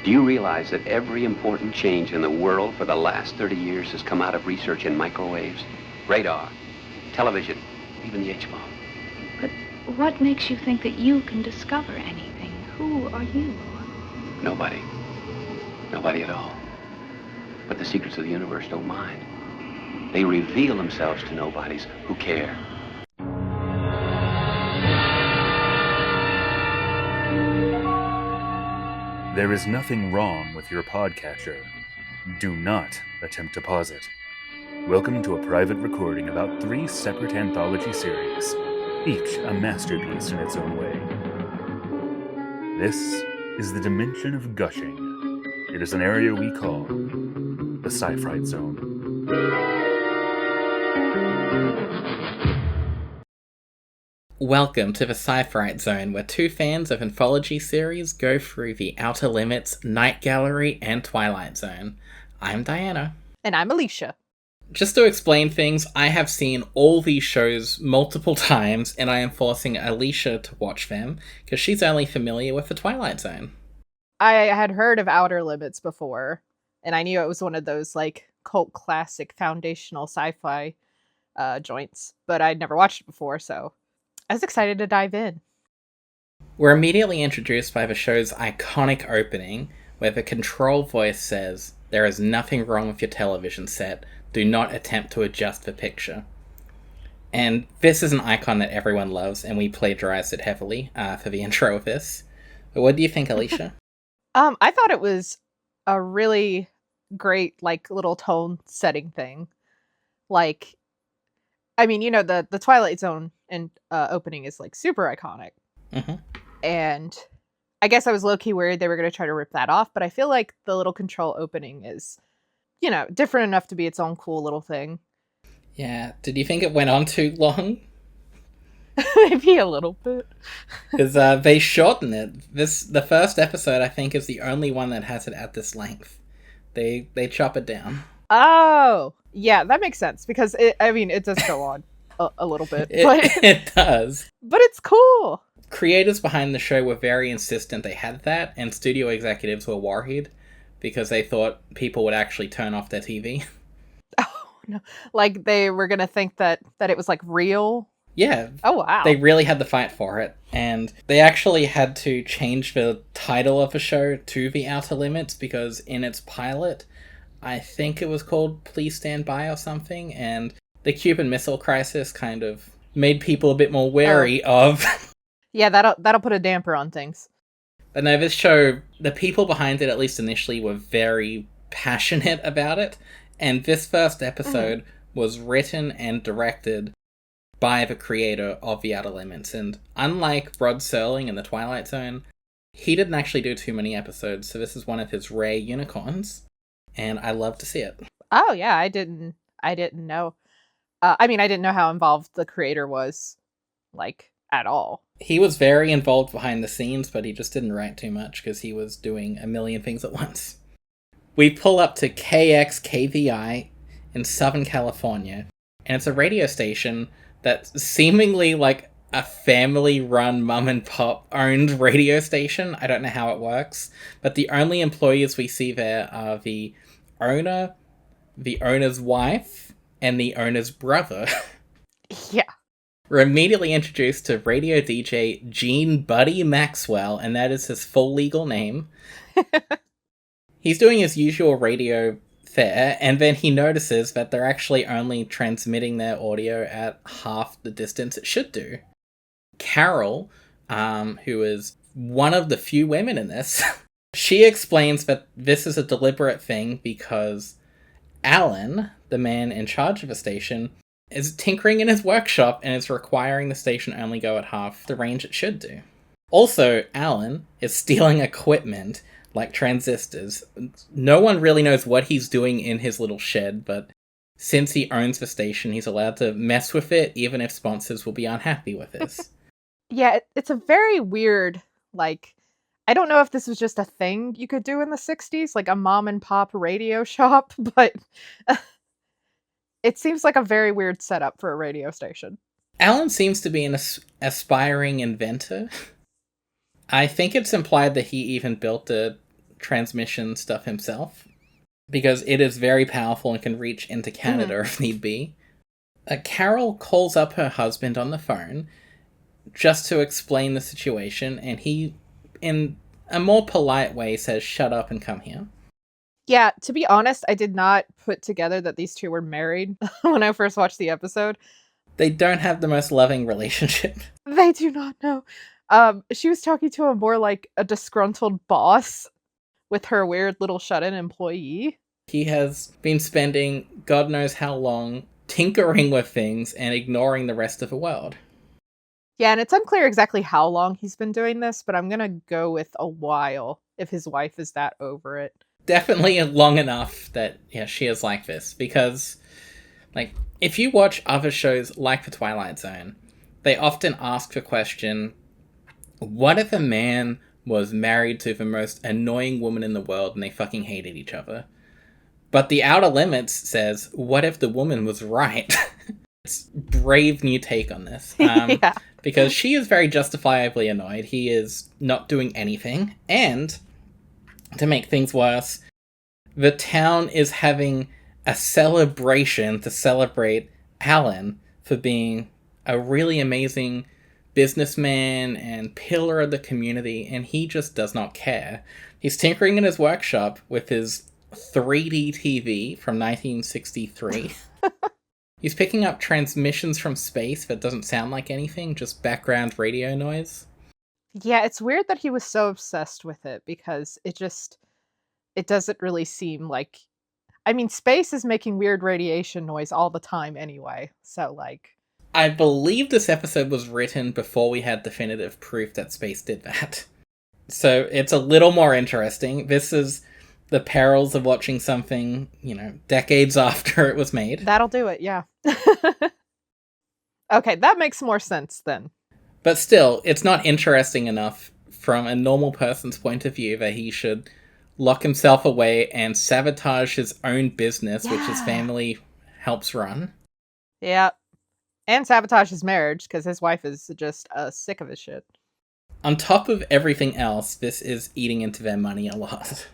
Do you realize that every important change in the world for the last 30 years has come out of research in microwaves, radar, television, even the H-bomb? But what makes you think that you can discover anything? Who are you? Nobody. Nobody at all. But the secrets of the universe don't mind. They reveal themselves to nobodies who care. There is nothing wrong with your podcatcher. Do not attempt to pause it. Welcome to a private recording about 3 separate anthology series, each a masterpiece in its own way. This is the dimension of gushing. It is an area we call the Sci-Fright Zone. Welcome to the Sci-Fright Zone, where 2 fans of anthology series go through the Outer Limits, Night Gallery, and Twilight Zone. I'm Diana. And I'm Alisha. Just to explain things, I have seen all these shows multiple times, and I am forcing Alisha to watch them, because she's only familiar with the Twilight Zone. I had heard of Outer Limits before, and I knew it was one of those, cult classic foundational sci-fi joints, but I'd never watched it before, so I was excited to dive in. We're immediately introduced by the show's iconic opening, where the control voice says, "There is nothing wrong with your television set. Do not attempt to adjust the picture." And this is an icon that everyone loves, and we plagiarized it heavily for the intro of this. But what do you think, Alisha? I thought it was a really great, little tone setting thing. The Twilight Zone and opening is super iconic. Mm-hmm. And I guess I was low-key worried they were going to try to rip that off, but I feel like the little control opening is, different enough to be its own cool little thing. Yeah, did you think it went on too long? Maybe a little bit. Because they shorten it. The first episode, I think, is the only one that has it at this length. They chop it down. Oh, yeah, that makes sense, because it does go on a little bit. It does. But it's cool. Creators behind the show were very insistent they had that, and studio executives were worried because they thought people would actually turn off their TV. Oh, no. They were going to think that it was, real? Yeah. Oh, wow. They really had to fight for it, and they actually had to change the title of the show to The Outer Limits, because in its pilot, I think it was called Please Stand By or something, and the Cuban Missile Crisis kind of made people a bit more wary of... Yeah, that'll put a damper on things. But no, this show, the people behind it, at least initially, were very passionate about it, and this first episode was written and directed by the creator of The Outer Limits, and unlike Rod Serling in The Twilight Zone, he didn't actually do too many episodes, so this is one of his rare unicorns, and I love to see it. Oh yeah, I didn't know. I didn't know how involved the creator was, at all. He was very involved behind the scenes, but he just didn't write too much because he was doing a million things at once. We pull up to KXKVI in Southern California, and it's a radio station that's seemingly a family-run mom-and-pop owned radio station. I don't know how it works, but the only employees we see there are the owner, the owner's wife, and the owner's brother. Yeah. We're immediately introduced to radio DJ Gene Buddy Maxwell, and that is his full legal name. He's doing his usual radio fare, and then he notices that they're actually only transmitting their audio at half the distance it should do. Carol, who is one of the few women in this, she explains that this is a deliberate thing because Alan, the man in charge of the station, is tinkering in his workshop and is requiring the station only go at half the range it should do. Also, Alan is stealing equipment like transistors. No one really knows what he's doing in his little shed, but since he owns the station, he's allowed to mess with it, even if sponsors will be unhappy with this. Yeah, it's a very weird, I don't know if this was just a thing you could do in the 60s, a mom and pop radio shop, but it seems like a very weird setup for a radio station. Alan seems to be an aspiring inventor. I think it's implied that he even built a transmission stuff himself, because it is very powerful and can reach into Canada if need be. Carol calls up her husband on the phone just to explain the situation, and he, in a more polite way, says, "Shut up and come here." Yeah, to be honest, I did not put together that these two were married when I first watched the episode. They don't have the most loving relationship. They do not know. She was talking to him more like a disgruntled boss with her weird little shut-in employee. He has been spending God knows how long tinkering with things and ignoring the rest of the world. Yeah, and it's unclear exactly how long he's been doing this, but I'm gonna go with a while if his wife is that over it. Definitely long enough that, yeah, she is like this. Because, like, if you watch other shows like The Twilight Zone, they often ask the question, what if a man was married to the most annoying woman in the world and they fucking hated each other? But The Outer Limits says, what if the woman was right? It's brave new take on this. Yeah. Because she is very justifiably annoyed. He is not doing anything. And to make things worse, the town is having a celebration to celebrate Alan for being a really amazing businessman and pillar of the community, and he just does not care. He's tinkering in his workshop with his 3D TV from 1963. He's picking up transmissions from space that doesn't sound like anything, just background radio noise. Yeah, it's weird that he was so obsessed with it, because it doesn't really seem like... I mean, space is making weird radiation noise all the time anyway, so, like... I believe this episode was written before we had definitive proof that space did that. So it's a little more interesting. This is the perils of watching something, decades after it was made. That'll do it, yeah. Okay, that makes more sense then. But still, it's not interesting enough from a normal person's point of view that he should lock himself away and sabotage his own business, which his family helps run. Yeah. And sabotage his marriage, because his wife is just sick of his shit. On top of everything else, this is eating into their money a lot.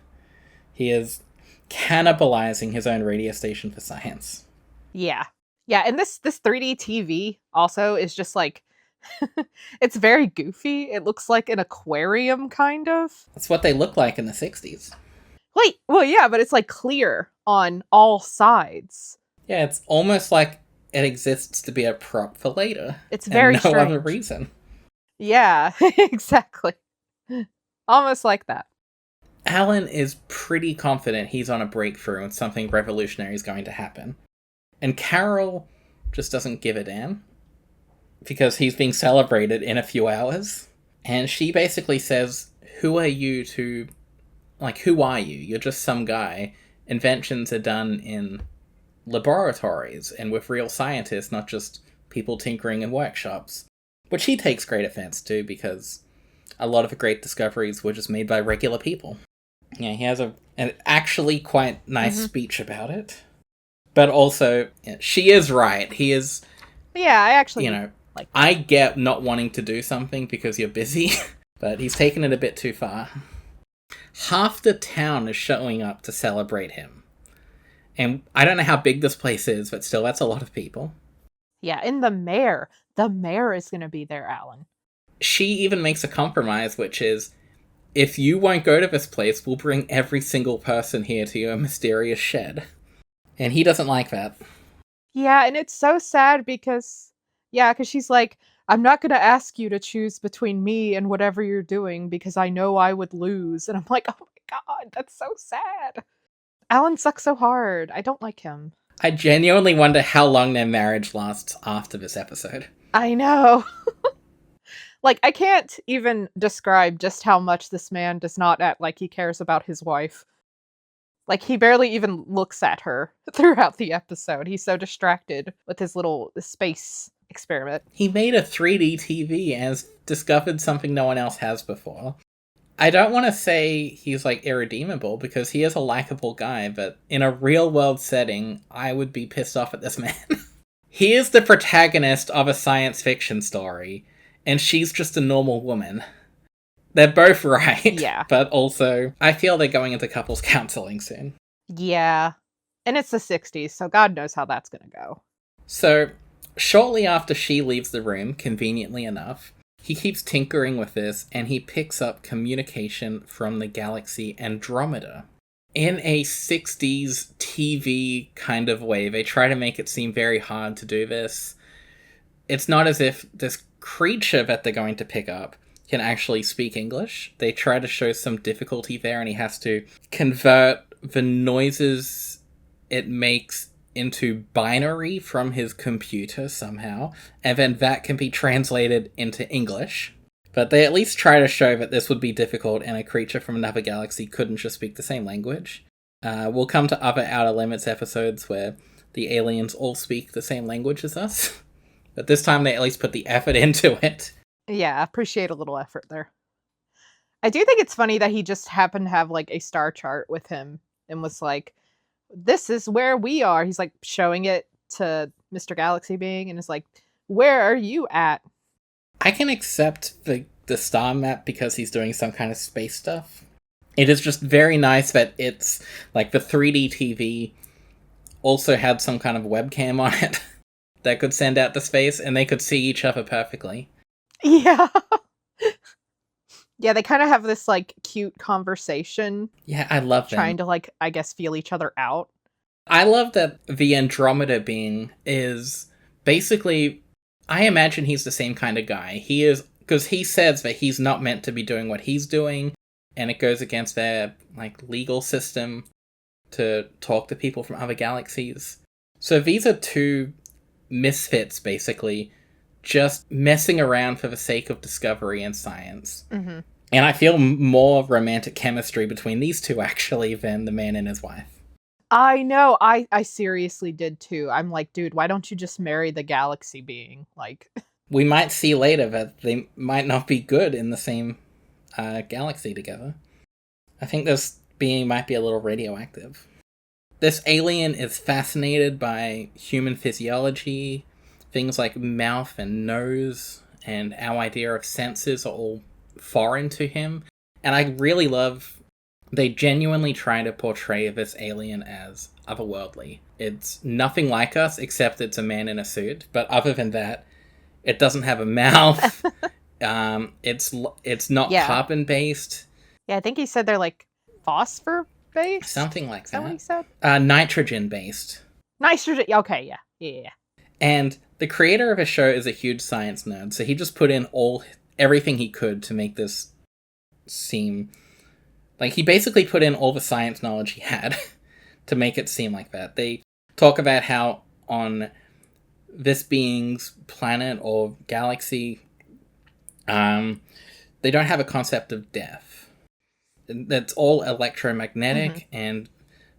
He is cannibalizing his own radio station for science. Yeah. Yeah, and this 3D TV also is just like... it's very goofy. It looks like an aquarium, kind of. That's what they look like in the 60s. Wait, well, yeah, but it's like clear on all sides. Yeah, it's almost like it exists to be a prop for later. It's very strange. No other reason. Yeah, exactly. Almost like that. Alan is pretty confident he's on a breakthrough and something revolutionary is going to happen. And Carol just doesn't give a damn, because he's being celebrated in a few hours. And she basically says, who are you to... who are you? You're just some guy. Inventions are done in laboratories and with real scientists, not just people tinkering in workshops. Which he takes great offense to, because a lot of the great discoveries were just made by regular people. Yeah, he has an actually quite nice speech about it. But also, she is right. He is... Yeah, I actually... I get not wanting to do something because you're busy, but he's taken it a bit too far. Half the town is showing up to celebrate him. And I don't know how big this place is, but still, that's a lot of people. Yeah, and the mayor is going to be there, Alan. She even makes a compromise, which is, if you won't go to this place, we'll bring every single person here to your mysterious shed. And he doesn't like that. Yeah, and it's so sad because she's like, I'm not going to ask you to choose between me and whatever you're doing because I know I would lose. And I'm like, oh my god, that's so sad. Alan sucks so hard. I don't like him. I genuinely wonder how long their marriage lasts after this episode. I know. I can't even describe just how much this man does not act like he cares about his wife. He barely even looks at her throughout the episode. He's so distracted with his little space experiment. He made a 3D TV and has discovered something no one else has before. I don't want to say he's, irredeemable, because he is a likable guy, but in a real-world setting, I would be pissed off at this man. He is the protagonist of a science fiction story, and she's just a normal woman. They're both right. Yeah. But also, I feel they're going into couples counseling soon. Yeah. And it's the 60s, so God knows how that's going to go. So, shortly after she leaves the room, conveniently enough, he keeps tinkering with this, and he picks up communication from the galaxy Andromeda. In a 60s TV kind of way, they try to make it seem very hard to do this. It's not as if this creature that they're going to pick up can actually speak English. They try to show some difficulty there, and he has to convert the noises it makes into binary from his computer somehow, and then that can be translated into English. But they at least try to show that this would be difficult and a creature from another galaxy couldn't just speak the same language. We'll come to other Outer Limits episodes where the aliens all speak the same language as us. But this time they at least put the effort into it. Yeah, appreciate a little effort there. I do think it's funny that he just happened to have like a star chart with him and was like, this is where we are. He's like showing it to Mr. Galaxy Being and is like, where are you at? I can accept the star map because he's doing some kind of space stuff. It is just very nice that it's like the 3D TV also had some kind of webcam on it that could send out to space and they could see each other perfectly. Yeah. Yeah, they kind of have this like cute conversation. Yeah, I love them. Trying to like, I guess, feel each other out. I love that the Andromeda being is basically, I imagine he's the same kind of guy. He is, because he says that he's not meant to be doing what he's doing, and it goes against their like legal system to talk to people from other galaxies. So these are two misfits, basically, just messing around for the sake of discovery and science. Mm-hmm. And I feel more romantic chemistry between these two, actually, than the man and his wife. I know. I seriously did, too. I'm like, dude, why don't you just marry the Galaxy Being? Like, we might see later that they might not be good in the same galaxy together. I think this being might be a little radioactive. This alien is fascinated by human physiology. Things like mouth and nose and our idea of senses are all foreign to him. And I really love, they genuinely try to portray this alien as otherworldly. It's nothing like us, except it's a man in a suit. But other than that, it doesn't have a mouth. It's not carbon-based. Yeah, I think he said they're like phosphor-based? Something like that. Is that what he said? Nitrogen-based. Nitrogen, okay, yeah. And the creator of a show is a huge science nerd, so he just put in everything he could to make this seem like he basically put in all the science knowledge he had to make it seem like that. They talk about how on this being's planet or galaxy, they don't have a concept of death. That's all electromagnetic, and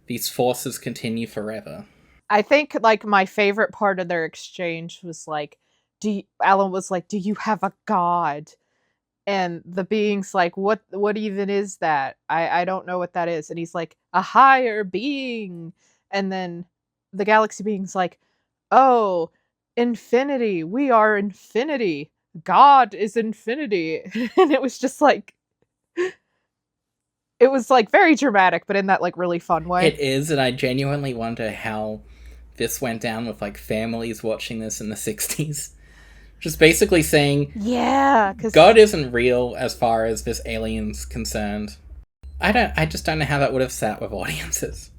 these forces continue forever. I think, like, my favorite part of their exchange was, like, Alan was like, do you have a god? And the being's like, what even is that? I don't know what that is. And he's like, a higher being. And then the Galaxy Being's like, oh, infinity. We are infinity. God is infinity. And it was just like, it was like very dramatic, but in that like really fun way. It is, and I genuinely wonder how this went down with like families watching this in the 60s. Just basically saying, yeah, because God isn't real as far as this alien's concerned. I just don't know how that would have sat with audiences.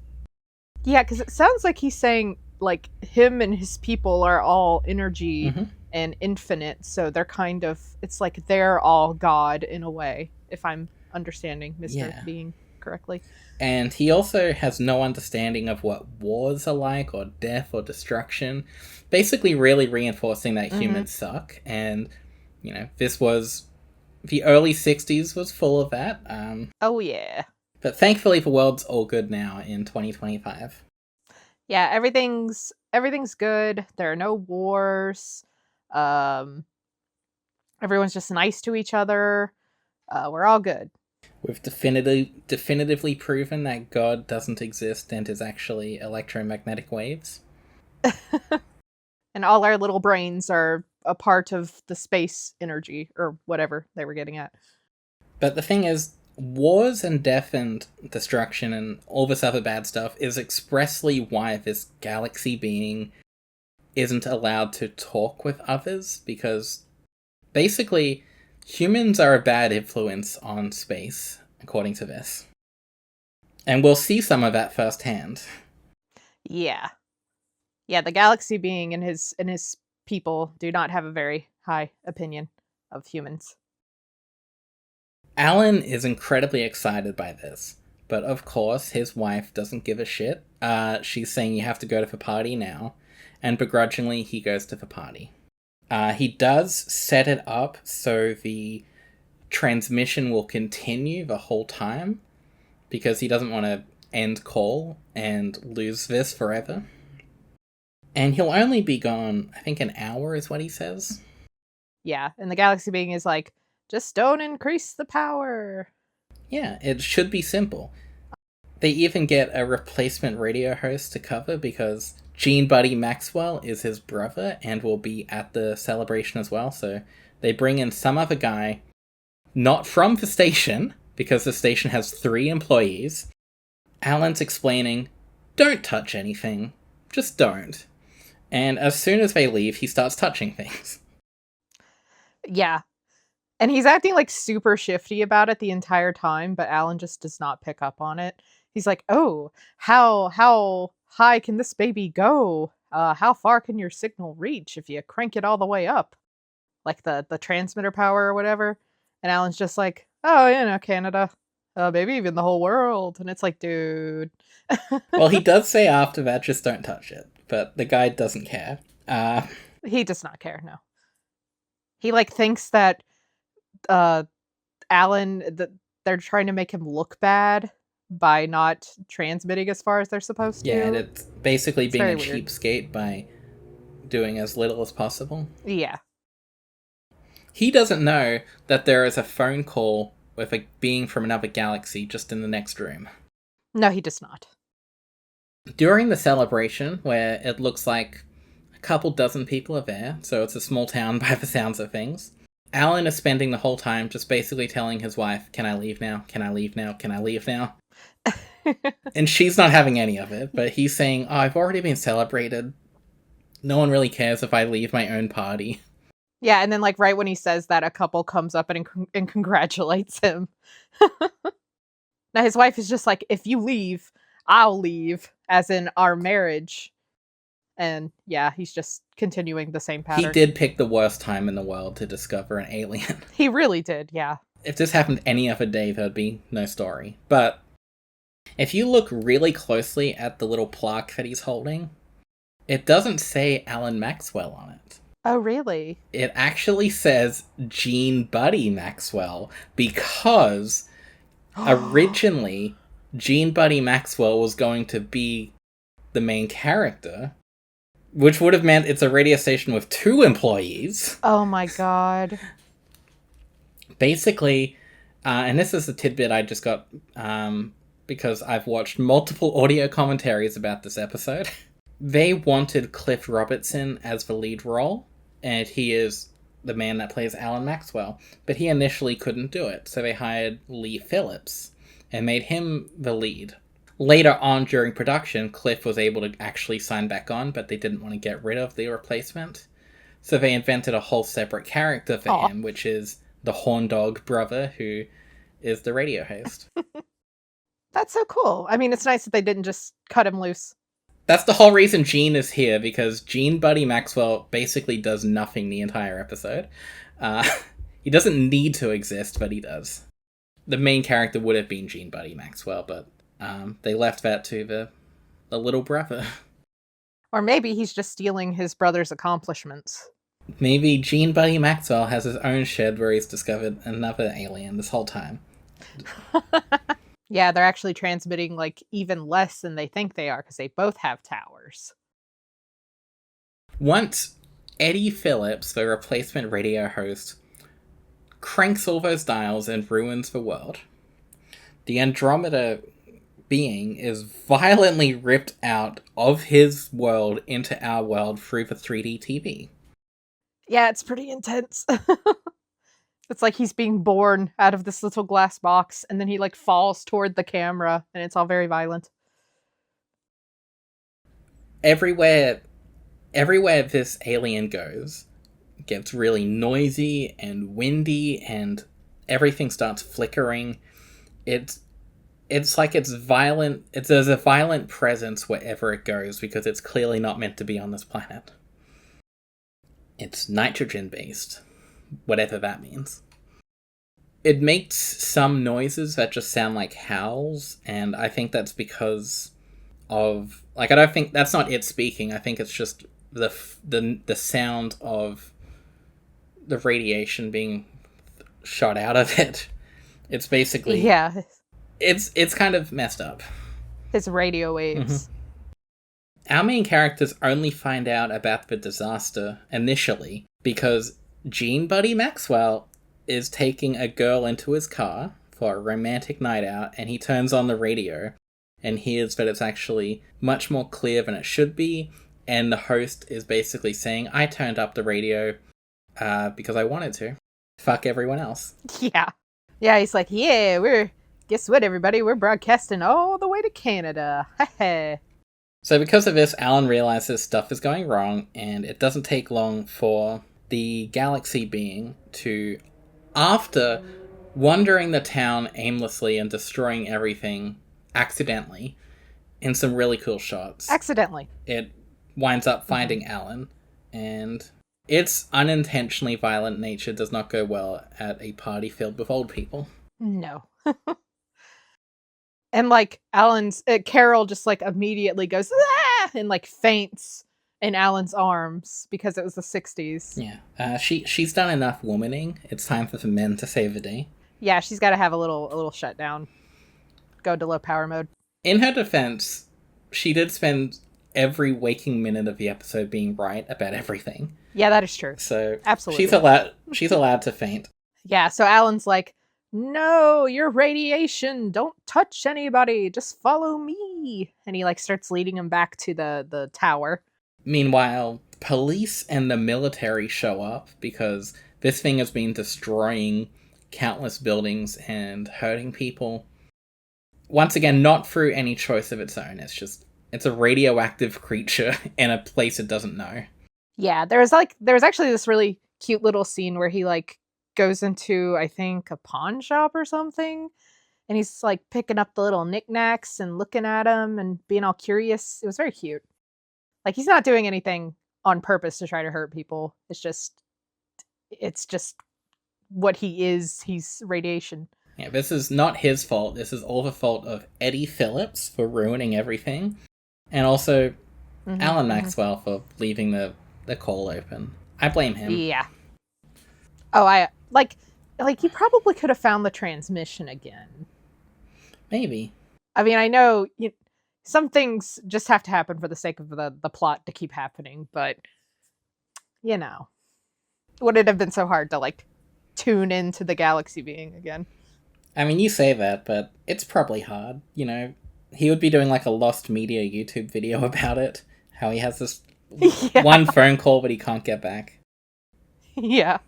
Yeah, because it sounds like he's saying like him and his people are all energy and infinite, so they're kind of, it's like they're all God in a way, if I'm understanding Mr. Being correctly. And he also has no understanding of what wars are like, or death, or destruction. Basically really reinforcing that humans suck. And, you know, this was... the early 60s was full of that. Oh, yeah. But thankfully the world's all good now in 2025. Yeah, everything's good. There are no wars. Everyone's just nice to each other. We're all good. We've definitively proven that God doesn't exist and is actually electromagnetic waves. And all our little brains are a part of the space energy, or whatever they were getting at. But the thing is, wars and death and destruction and all this other bad stuff is expressly why this galaxy being isn't allowed to talk with others, because basically humans are a bad influence on space, according to this. And we'll see some of that firsthand. Yeah. Yeah, the galaxy being and his people do not have a very high opinion of humans. Alan is incredibly excited by this, but of course his wife doesn't give a shit. She's saying you have to go to the party now, and begrudgingly he goes to the party. He does set it up so the transmission will continue the whole time, because he doesn't want to end call and lose this forever. And he'll only be gone, I think, an hour is what he says. Yeah, and the galaxy being is like, just don't increase the power. Yeah, it should be simple. They even get a replacement radio host to cover because Gene Buddy Maxwell is his brother and will be at the celebration as well. So they bring in some other guy, not from the station, because the station has 3 employees. Alan's explaining, don't touch anything. Just don't. And as soon as they leave, he starts touching things. Yeah. And he's acting like super shifty about it the entire time, but Alan just does not pick up on it. He's like, oh, how high can this baby go? How far can your signal reach if you crank it all the way up? Like the transmitter power or whatever. And Alan's just like, oh, Canada. Maybe even the whole world. And it's like, dude. Well, he does say after that, just don't touch it. But the guy doesn't care. He does not care, no. He, thinks that Alan, that they're trying to make him look bad by not transmitting as far as they're supposed to. Yeah, and it's basically being a weird. cheapskate by doing as little as possible. Yeah. He doesn't know that there is a phone call with a being from another galaxy just in the next room. No, he does not. During the celebration, where it looks like a couple dozen people are there, so it's a small town by the sounds of things, Alan is spending the whole time just basically telling his wife, can I leave now? Can I leave now? Can I leave now? And she's not having any of it, but he's saying, I've already been celebrated. No one really cares if I leave my own party. Yeah, and then right when he says that, a couple comes up and congratulates him. Now his wife is just like, if you leave, I'll leave, as in our marriage. And yeah, he's just continuing the same pattern. He did pick the worst time in the world to discover an alien. He really did, yeah. If this happened any other day, there'd be no story. But if you look really closely at the little plaque that he's holding, it doesn't say Alan Maxwell on it. Oh, really? It actually says Gene Buddy Maxwell, because originally Gene Buddy Maxwell was going to be the main character, which would have meant it's a radio station with 2 employees. Oh my god. Basically, and this is a tidbit I just got because I've watched multiple audio commentaries about this episode. They wanted Cliff Robertson as the lead role, and he is the man that plays Alan Maxwell, but he initially couldn't do it, so they hired Eddie Phillips and made him the lead. Later on during production, Cliff was able to actually sign back on, but they didn't want to get rid of the replacement, so they invented a whole separate character for him, which is the horn dog brother, who is the radio host. That's so cool. I mean, it's nice that they didn't just cut him loose. That's the whole reason Gene is here, because Gene Buddy Maxwell basically does nothing the entire episode. He doesn't need to exist, but he does. The main character would have been Gene Buddy Maxwell, but they left that to the little brother. Or maybe he's just stealing his brother's accomplishments. Maybe Gene Buddy Maxwell has his own shed where he's discovered another alien this whole time. Yeah, they're actually transmitting even less than they think they are, because they both have towers. Once Eddie Phillips, the replacement radio host, cranks all those dials and ruins the world, the Andromeda being is violently ripped out of his world into our world through the 3D TV. Yeah, it's pretty intense. It's like he's being born out of this little glass box, and then he like falls toward the camera, and it's all very violent. Everywhere this alien goes gets really noisy and windy, and everything starts flickering. It's like it's violent. There's a violent presence wherever it goes because it's clearly not meant to be on this planet. It's nitrogen-based, whatever that means. It makes some noises that just sound like howls, and I think that's because of... Like, I don't think... That's not it speaking. I think it's just the sound of the radiation being shot out of it. It's basically... Yeah. It's kind of messed up. His radio waves. Mm-hmm. Our main characters only find out about the disaster initially because Gene Buddy Maxwell is taking a girl into his car for a romantic night out, and he turns on the radio and hears that it's actually much more clear than it should be, and the host is basically saying, I turned up the radio because I wanted to. Fuck everyone else. Yeah. Yeah, he's like, yeah, guess what, everybody? We're broadcasting all the way to Canada. So because of this, Alan realizes stuff is going wrong, and it doesn't take long for the galaxy being to, after wandering the town aimlessly and destroying everything accidentally, in some really cool shots. Accidentally. It winds up finding Alan, and its unintentionally violent nature does not go well at a party filled with old people. No. And like Carol just like immediately goes ah! And like faints in Alan's arms because it was the 60s. Yeah, she's done enough womaning. It's time for the men to save the day. Yeah, she's got to have a little shutdown. Go to low power mode. In her defense, she did spend every waking minute of the episode being right about everything. Yeah, that is true. So absolutely, she's allowed to faint. Yeah, so Alan's like, no, you're radiation. Don't touch anybody. Just follow me. And he like starts leading him back to the tower. Meanwhile, police and the military show up because this thing has been destroying countless buildings and hurting people. Once again, not through any choice of its own. It's a radioactive creature in a place it doesn't know. Yeah, there was actually this really cute little scene where he like goes into, I think, a pawn shop or something, and he's like picking up the little knickknacks and looking at them and being all curious. It was very cute. Like, he's not doing anything on purpose to try to hurt people. It's just what he is. He's radiation. Yeah, this is not his fault. This is all the fault of Eddie Phillips for ruining everything, and also Alan Maxwell for leaving the call open. I blame him. Yeah. Oh, I like you probably could have found the transmission again. Maybe. I mean, I know some things just have to happen for the sake of the plot to keep happening, but would it have been so hard to like tune into the galaxy being again? I mean, you say that, but it's probably hard. He would be doing like a Lost Media YouTube video about it. How he has this one phone call, but he can't get back. Yeah.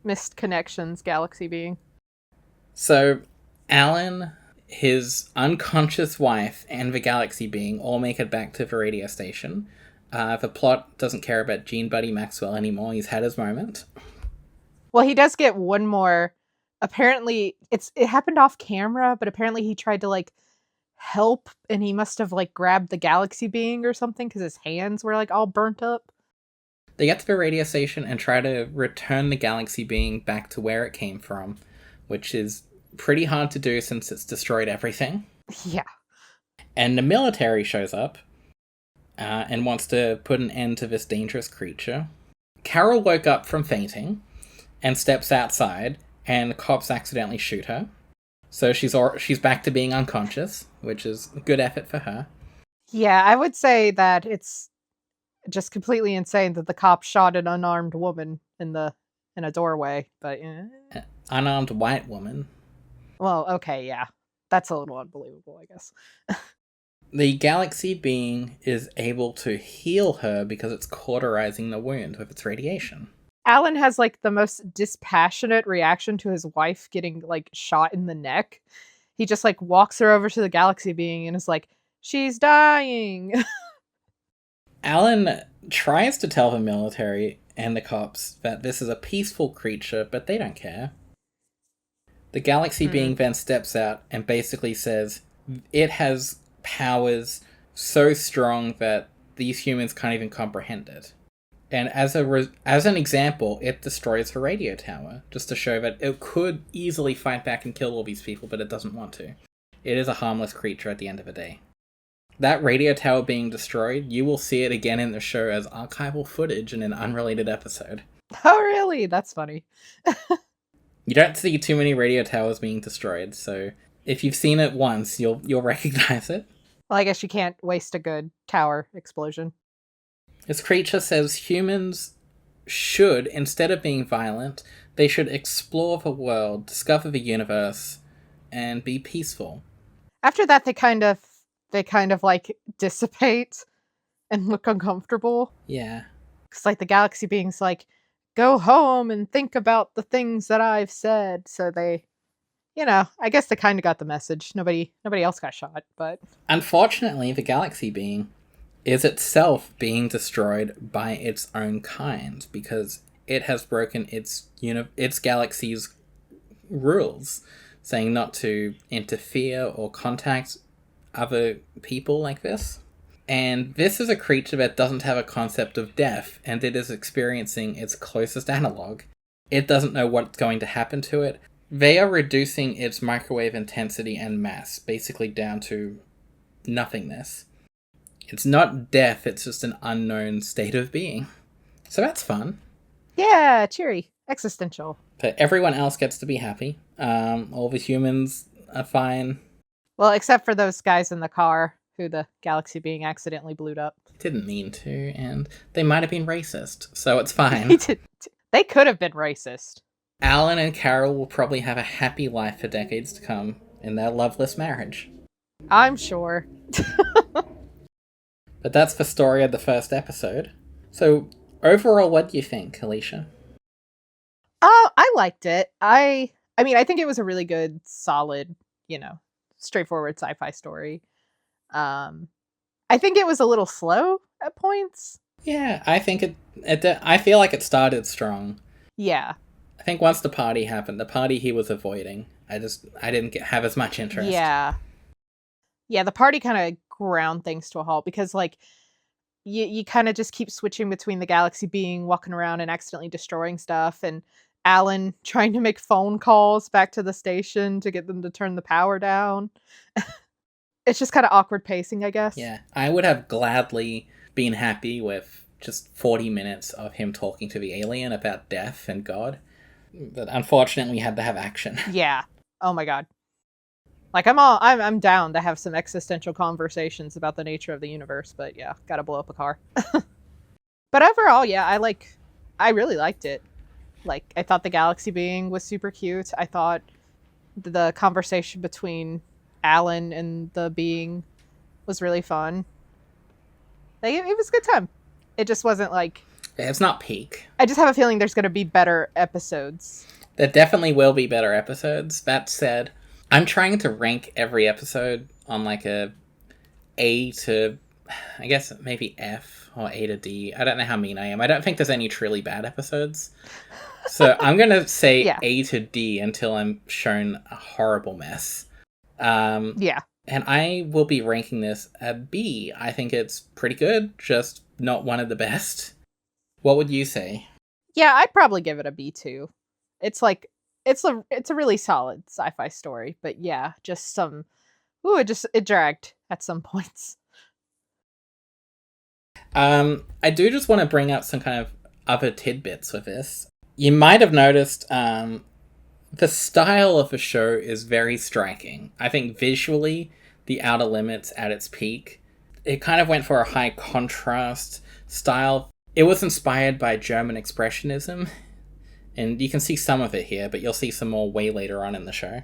Missed connections, galaxy being. So, Alan, his unconscious wife, and the galaxy being all make it back to the radio station. The plot doesn't care about Gene Buddy Maxwell anymore. He's had his moment. Well, he does get one more. Apparently, it happened off camera, but apparently he tried to like help, and he must have like grabbed the galaxy being or something because his hands were like all burnt up. They get to the radio station and try to return the galaxy being back to where it came from, which is pretty hard to do since it's destroyed everything. Yeah. And the military shows up and wants to put an end to this dangerous creature. Carol woke up from fainting and steps outside, and the cops accidentally shoot her. So she's back to being unconscious, which is a good effort for her. Yeah, I would say that it's just completely insane that the cop shot an unarmed woman in a doorway, but Unarmed white woman. Well, okay, yeah. That's a little unbelievable, I guess. The galaxy being is able to heal her because it's cauterizing the wound with its radiation. Alan has like the most dispassionate reaction to his wife getting like shot in the neck. He just like walks her over to the galaxy being and is like, she's dying. Alan tries to tell the military and the cops that this is a peaceful creature, but they don't care. The galaxy being then steps out and basically says it has powers so strong that these humans can't even comprehend it. And as an example, it destroys the radio tower, just to show that it could easily fight back and kill all these people, but it doesn't want to. It is a harmless creature at the end of the day. That radio tower being destroyed, you will see it again in the show as archival footage in an unrelated episode. Oh, really? That's funny. You don't see too many radio towers being destroyed, so if you've seen it once, you'll recognize it. Well, I guess you can't waste a good tower explosion. This creature says humans should, instead of being violent, they should explore the world, discover the universe, and be peaceful. After that, they kind of like dissipate and look uncomfortable. Yeah. Because like the galaxy being's like, go home and think about the things that I've said. So they, I guess they kind of got the message. Nobody else got shot, but... Unfortunately, the galaxy being is itself being destroyed by its own kind, because it has broken its galaxy's rules, saying not to interfere or contact other people like this. And this is a creature that doesn't have a concept of death, and it is experiencing its closest analog. It doesn't know what's going to happen to it. They are reducing its microwave intensity and mass, basically down to nothingness. It's not death, it's just an unknown state of being. So that's fun. Yeah, cheery. Existential. But everyone else gets to be happy. All the humans are fine. Well, except for those guys in the car who the galaxy being accidentally blew up. Didn't mean to, and they might have been racist, so it's fine. They could have been racist. Alan and Carol will probably have a happy life for decades to come in their loveless marriage. I'm sure. But that's the story of the first episode. So, overall, what do you think, Alisha? I liked it. I mean, I think it was a really good, solid, straightforward sci-fi story. I think it was a little slow at points. Yeah, I think I feel like it started strong. Yeah. I think once the party happened, the party he was avoiding, I didn't have as much interest. Yeah. Yeah, the party kind of ground things to a halt because, like, you kind of just keep switching between the galaxy being walking around and accidentally destroying stuff, and Alan trying to make phone calls back to the station to get them to turn the power down. It's just kind of awkward pacing, I guess. Yeah, I would have gladly been happy with just 40 minutes of him talking to the alien about death and God. But unfortunately, we had to have action. Yeah. Oh my God. Like, I'm down to have some existential conversations about the nature of the universe, but yeah, gotta blow up a car. But overall, yeah, I really liked it. Like, I thought the galaxy being was super cute. I thought the conversation between Alan and the being was really fun. Like, it was a good time. It just wasn't like... It's not peak. I just have a feeling there's going to be better episodes. There definitely will be better episodes. That said, I'm trying to rank every episode on like a to, I guess maybe F or A to D. I don't know how mean I am. I don't think there's any truly bad episodes. So I'm going to say yeah. A to D until I'm shown a horrible mess. Yeah. And I will be ranking this a B. I think it's pretty good, just not one of the best. What would you say? Yeah, I'd probably give it a B too. It's like it's a really solid sci-fi story, but yeah, just some it dragged at some points. I do just want to bring up some kind of other tidbits with this. You might have noticed the style of the show is very striking. I think visually, The Outer Limits at its peak, it kind of went for a high contrast style. It was inspired by German Expressionism, and you can see some of it here, but you'll see some more way later on in the show.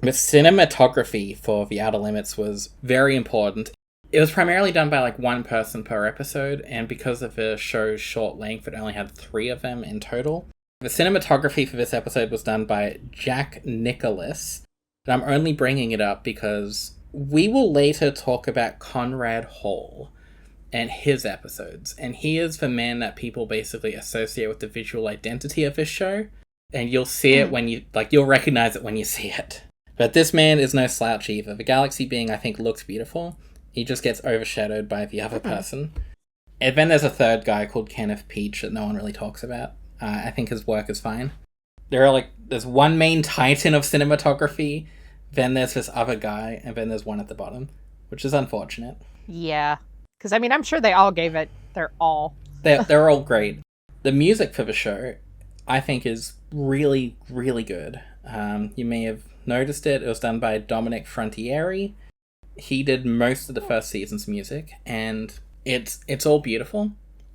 The cinematography for The Outer Limits was very important. It was primarily done by like one person per episode, and because of the show's short length, it only had 3 of them in total. The cinematography for this episode was done by Jack Nicholas, but I'm only bringing it up because we will later talk about Conrad Hall and his episodes, and he is the man that people basically associate with the visual identity of this show, and you'll see it when you'll recognize it when you see it. But this man is no slouch either. The galaxy being, I think, looks beautiful. He just gets overshadowed by the other person. And then there's a third guy called Kenneth Peach that no one really talks about. I think his work is fine. There's one main titan of cinematography, then there's this other guy, and then there's one at the bottom, which is unfortunate. Yeah. Because, I mean, I'm sure they all gave it their all. They're all great. The music for the show, I think, is really, really good. You may have noticed it. It was done by Dominic Frontieri. He did most of the first season's music, and it's all beautiful.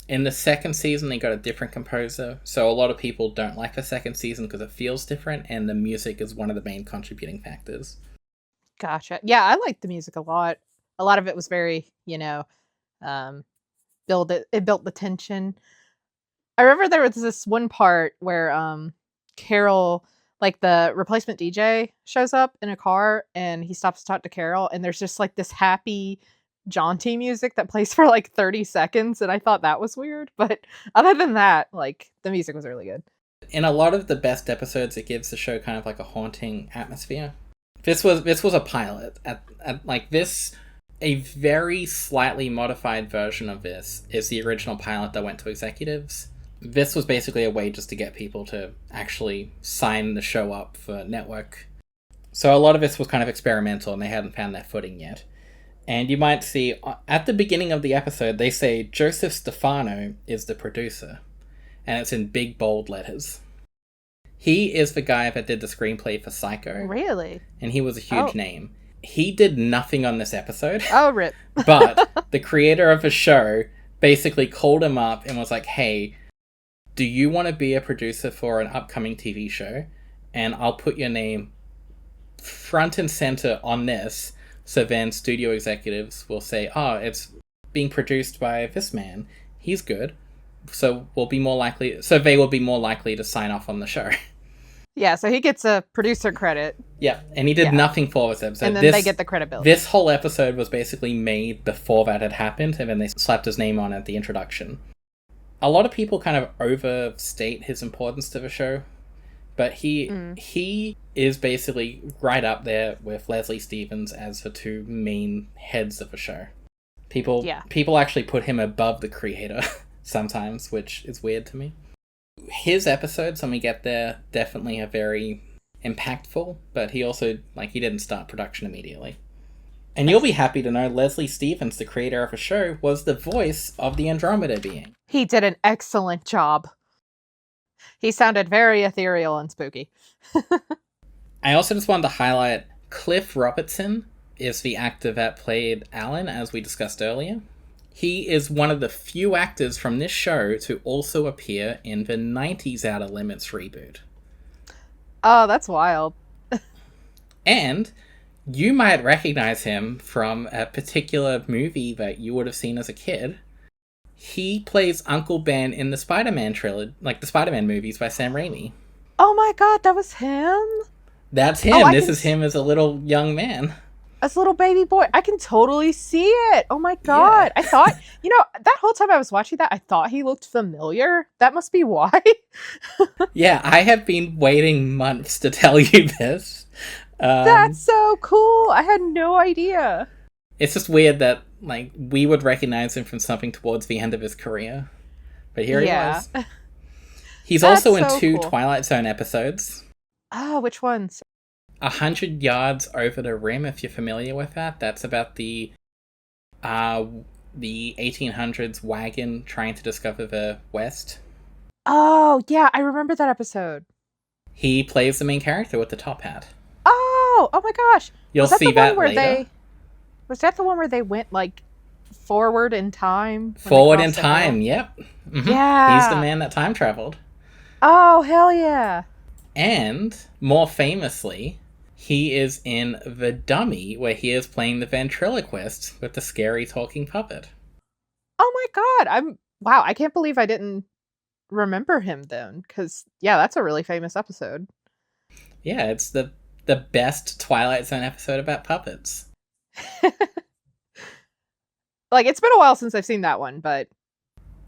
In the second season, they got a different composer, so a lot of people don't like the second season because it feels different, and the music is one of the main contributing factors. Gotcha. Yeah, I liked the music a lot. A lot of it was very, built the tension. I remember there was this one part where Carol, like the replacement DJ, shows up in a car and he stops to talk to Carol, and there's just like this happy, jaunty music that plays for like 30 seconds, and I thought that was weird, but other than that, like, the music was really good. In a lot of the best episodes, it gives the show kind of like a haunting atmosphere. This was a pilot. A very slightly modified version of this is the original pilot that went to executives. This was basically a way just to get people to actually sign the show up for network. So a lot of this was kind of experimental, and they hadn't found their footing yet. And you might see, at the beginning of the episode, they say Joseph Stefano is the producer. And it's in big, bold letters. He is the guy that did the screenplay for Psycho. Really? And he was a huge name. He did nothing on this episode. Oh, rip. But the creator of the show basically called him up and was like, hey, do you want to be a producer for an upcoming TV show? And I'll put your name front and center on this. So then studio executives will say, oh, it's being produced by this man. He's good. So they will be more likely to sign off on the show. Yeah, so he gets a producer credit. Yeah, and he did nothing for this episode. And then they get the credibility. This whole episode was basically made before that had happened, and then they slapped his name on at the introduction. A lot of people kind of overstate his importance to the show, but he is basically right up there with Leslie Stevens as the two main heads of the show. People actually put him above the creator sometimes, which is weird to me. His episodes, when we get there, definitely are very impactful, but he also, he didn't start production immediately. And you'll be happy to know Leslie Stevens, the creator of the show, was the voice of the Andromeda being. He did an excellent job. He sounded very ethereal and spooky. I also just wanted to highlight Cliff Robertson is the actor that played Alan, as we discussed earlier. He is one of the few actors from this show to also appear in the 90s Outer Limits reboot. Oh, that's wild. And you might recognize him from a particular movie that you would have seen as a kid. He plays Uncle Ben in the Spider-Man trilogy, the Spider-Man movies by Sam Raimi. Oh my god, that was him? That's him. This is him as a little young man. As a little baby boy. I can totally see it. Oh my god. Yeah. I thought, that whole time I was watching that, I thought he looked familiar. That must be why. Yeah, I have been waiting months to tell you this. That's so cool. I had no idea. It's just weird that, we would recognize him from something towards the end of his career. But here he was. He's also in two Twilight Zone episodes. Oh, which ones? 100 Yards Over the Rim, if you're familiar with that. That's about the 1800s wagon trying to discover the West. Oh, yeah, I remember that episode. He plays the main character with the top hat. Oh my gosh. You'll see that later. Was that the one where they went, forward in time? Forward in time, yep. Mm-hmm. Yeah. He's the man that time traveled. Oh, hell yeah. And, more famously, he is in The Dummy, where he is playing the ventriloquist with the scary talking puppet. Oh my god, wow, I can't believe I didn't remember him then, because, yeah, that's a really famous episode. Yeah, it's the best Twilight Zone episode about puppets. Like, it's been a while since I've seen that one, but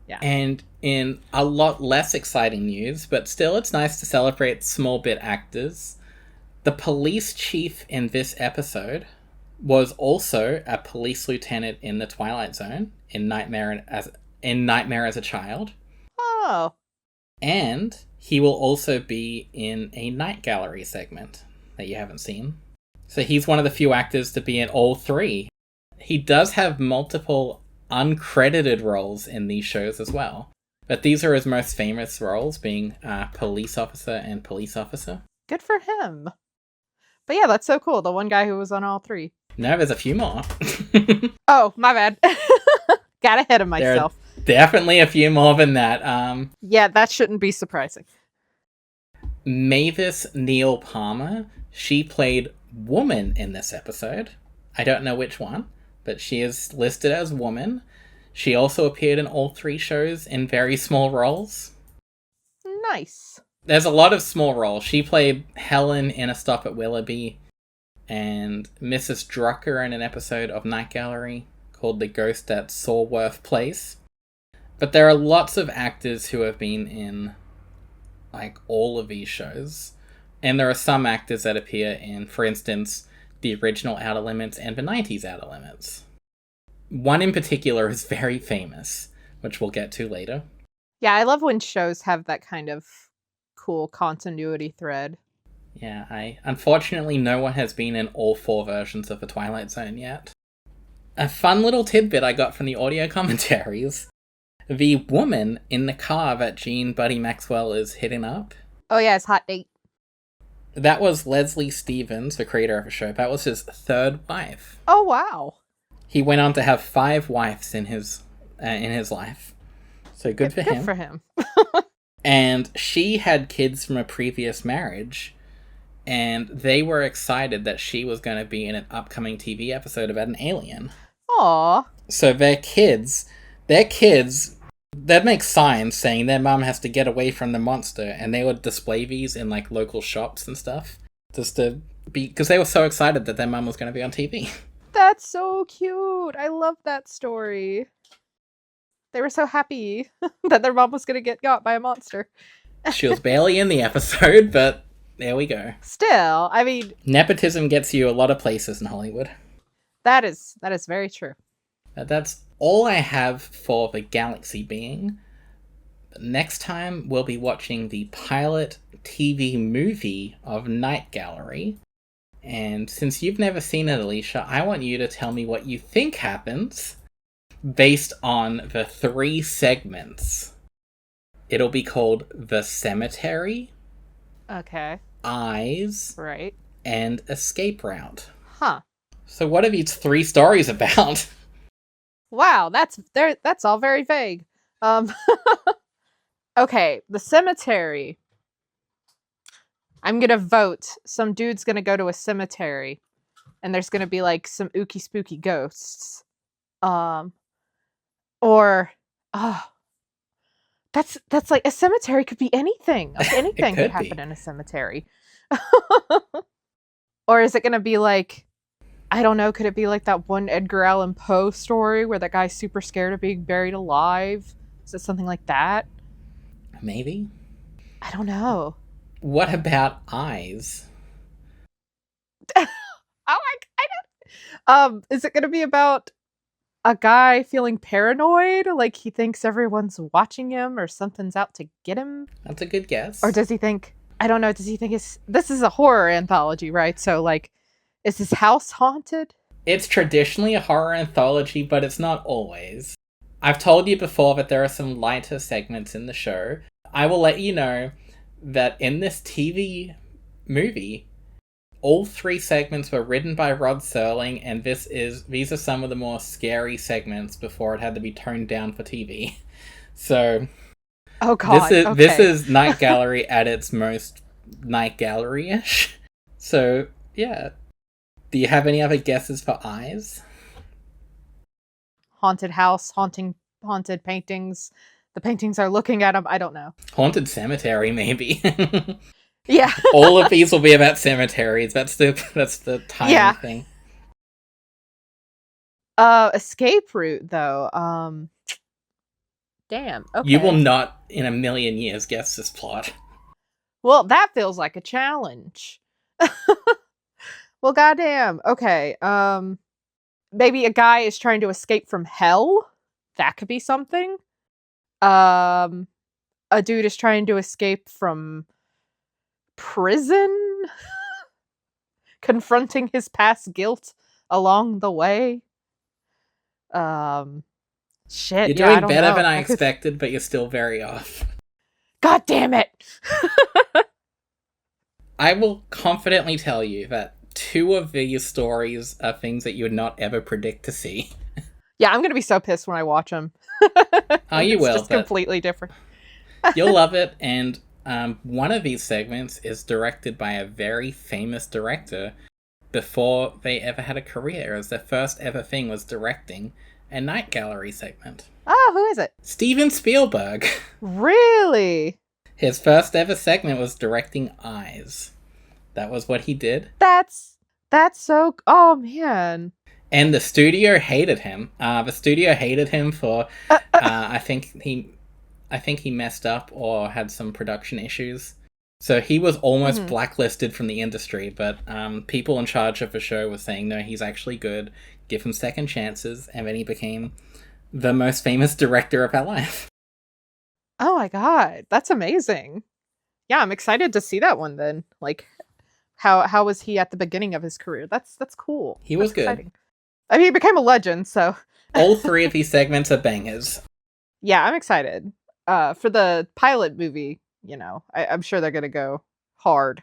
yeah. And in a lot less exciting news, but still it's nice to celebrate small bit actors, the police chief in this episode was also a police lieutenant in the Twilight Zone in Nightmare as a Child. Oh. And he will also be in a Night Gallery segment that you haven't seen. So he's one of the few actors to be in all three. He does have multiple uncredited roles in these shows as well. But these are his most famous roles, being police officer and police officer. Good for him. But yeah, that's so cool. The one guy who was on all three. No, there's a few more. Oh, my bad. Got ahead of myself. Definitely a few more than that. Yeah, that shouldn't be surprising. Mavis Neal Palmer, she played Woman in this episode. I don't know which one, but she is listed as Woman. She also appeared in all three shows in very small roles. Nice. There's a lot of small roles. She played Helen in A Stop at Willoughby and Mrs. Drucker in an episode of Night Gallery called The Ghost at Saworth Place. But there are lots of actors who have been in, like, all of these shows. And there are some actors that appear in, for instance, the original Outer Limits and the 90s Outer Limits. One in particular is very famous, which we'll get to later. Yeah, I love when shows have that kind of cool continuity thread. Yeah, unfortunately, no one has been in all four versions of The Twilight Zone yet. A fun little tidbit I got from the audio commentaries. The woman in the car that Gene Buddy Maxwell is hitting up. Oh yeah, it's hot date. That was Leslie Stevens, the creator of the show. That was his third wife. Oh wow. He went on to have 5 wives in his life. So good for him. Good for him. And she had kids from a previous marriage, and they were excited that she was going to be in an upcoming TV episode about an alien. Aww. So their kids, they'd make signs saying their mom has to get away from the monster, and they would display these in, like, local shops and stuff, just to be, because they were so excited that their mom was going to be on TV. That's so cute. I love that story. They were so happy that their mom was going to get got by a monster. She was barely in the episode, but there we go. Still, I mean, nepotism gets you a lot of places in Hollywood. That is very true. That's all I have for the Galaxy Being. Next time, we'll be watching the pilot TV movie of Night Gallery. And since you've never seen it, Alisha, I want you to tell me what you think happens based on the 3 segments. It'll be called The Cemetery, Okay. Eyes, Right. and Escape Route. Huh. So what are these 3 stories about? Wow, that's all very vague. Okay, The Cemetery. I'm gonna vote. Some dude's gonna go to a cemetery, and there's gonna be like some ooky spooky ghosts. Or that's like a cemetery could be anything. Like anything could happen in a cemetery. Or is it gonna be like, I don't know, could it be like that one Edgar Allan Poe story where that guy's super scared of being buried alive? Is it something like that? Maybe. I don't know. What about Eyes? Is it gonna be about a guy feeling paranoid? Like he thinks everyone's watching him or something's out to get him? That's a good guess. Or does he think, I don't know, does he think this is a horror anthology, right? So like, is his house haunted? It's traditionally a horror anthology, but it's not always. I've told you before that there are some lighter segments in the show. I will let you know that in this TV movie, all 3 segments were written by Rod Serling, and these are some of the more scary segments before it had to be toned down for TV. So, oh god, this is Night Gallery at its most Night Gallery-ish. So, Yeah. Do you have any other guesses for eyes? Haunted house, haunted paintings. The paintings are looking at him. I don't know. Haunted cemetery, maybe. Yeah. All of these will be about cemeteries. That's the tiny thing. Escape route though. Damn. Okay. You will not in a million years guess this plot. Well, that feels like a challenge. Well, goddamn. Okay. Maybe a guy is trying to escape from hell. That could be something. A dude is trying to escape from prison, confronting his past guilt along the way. Shit. You're doing I better know. than I expected, but you're still very off. God damn it! I will confidently tell you that 2 of these stories are things that you would not ever predict to see. Yeah, I'm gonna be so pissed when I watch them. Oh, you will. It's just completely different. You'll love it, and one of these segments is directed by a very famous director before they ever had a career, as their first ever thing was directing a night gallery segment. Oh, who is it? Steven Spielberg. Really? His first ever segment was directing Eyes. That was what he did. That's so... Oh, man. And the studio hated him. The studio hated him for... I think he messed up or had some production issues. So he was almost blacklisted from the industry, but people in charge of the show were saying, no, he's actually good, give him second chances, and then he became the most famous director of our life. Oh my god, that's amazing. Yeah, I'm excited to see that one then. Like, how was he at the beginning of his career? That's cool. He was That's good. exciting. I mean, he became a legend, so... All 3 of these segments are bangers. Yeah, I'm excited. For the pilot movie, I'm sure they're gonna go hard.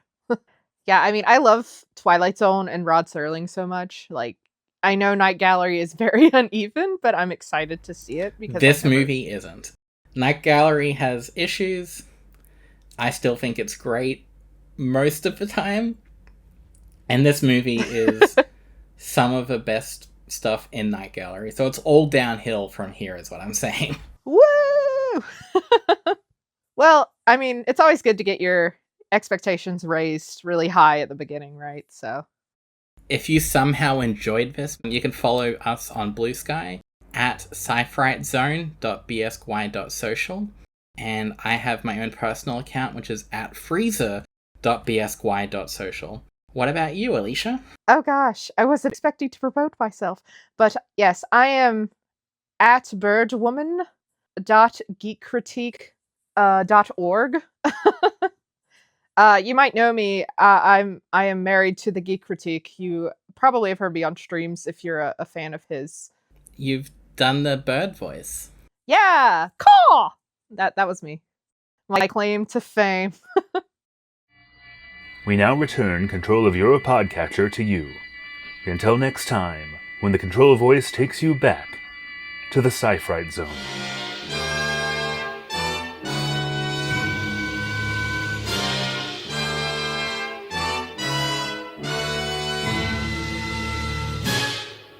Yeah, I mean, I love Twilight Zone and Rod Serling so much. Like, I know Night Gallery is very uneven, but I'm excited to see it because this movie isn't. Night Gallery has issues. I still think it's great most of the time. And this movie is some of the best stuff in Night Gallery. So it's all downhill from here is what I'm saying. Woo! Well, I mean, it's always good to get your expectations raised really high at the beginning, right? So, if you somehow enjoyed this, you can follow us on Blue Sky at sci-frightzone.bsky.social. And I have my own personal account, which is at freezer.bsky.social. What about you, Alisha? oh gosh, I wasn't expecting to promote myself. But yes, I am at birdwoman.geekcritique.org. You might know me. I am married to the Geek Critique. You probably have heard me on streams if you're a fan of his. You've done the bird voice. Yeah, caw. That was me. My claim to fame. We now return control of your podcatcher to you. Until next time, when the control voice takes you back to the Sci-Fright Zone.